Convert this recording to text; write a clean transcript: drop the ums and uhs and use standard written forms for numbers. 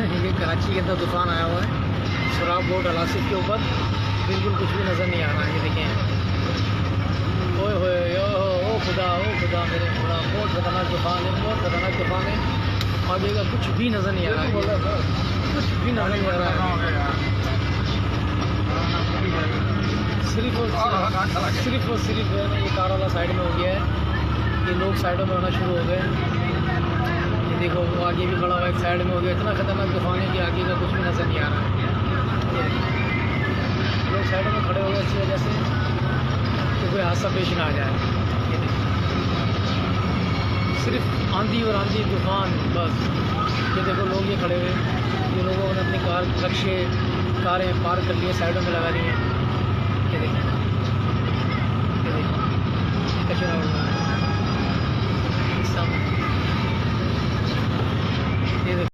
ये कराची के अंदर तूफ़ान आया हुआ है, शराब बोट अलासिफ के ऊपर बिल्कुल कुछ भी नज़र नहीं आ रहा है। ये देखें, ओए होए ओ खुदा मेरे खुदा, बहुत ख़तरनाक तूफ़ान है, बहुत ख़तरनाक तूफ़ान है। आगे का कुछ भी नज़र नहीं आ रहा है, कुछ भी नज़र नहीं आ रहा है। सिर्फ और सिर्फ है ना, ये कार वाला साइड में हो गया है, ये लोग साइडों में होना शुरू हो गए हैं। ये देखो वो आगे भी खड़ा हुआ एक साइड में हो गया। इतना ख़तरनाक तूफ़ान है कि आगे का कुछ भी नज़र नहीं आ रहा है। लोग साइडों में खड़े हो गए इसी वजह से कि कोई हादसा पेश ना आ जाए। ये देखो, सिर्फ आंधी और आंधी तूफ़ान बस। ये देखो लोग ये खड़े हुए, ये लोगों ने अपनी कार रक्शे कारें पार्क कर लिए, साइडों में लगा ली हैं। ये देखो, कचरा उड़ रहा है।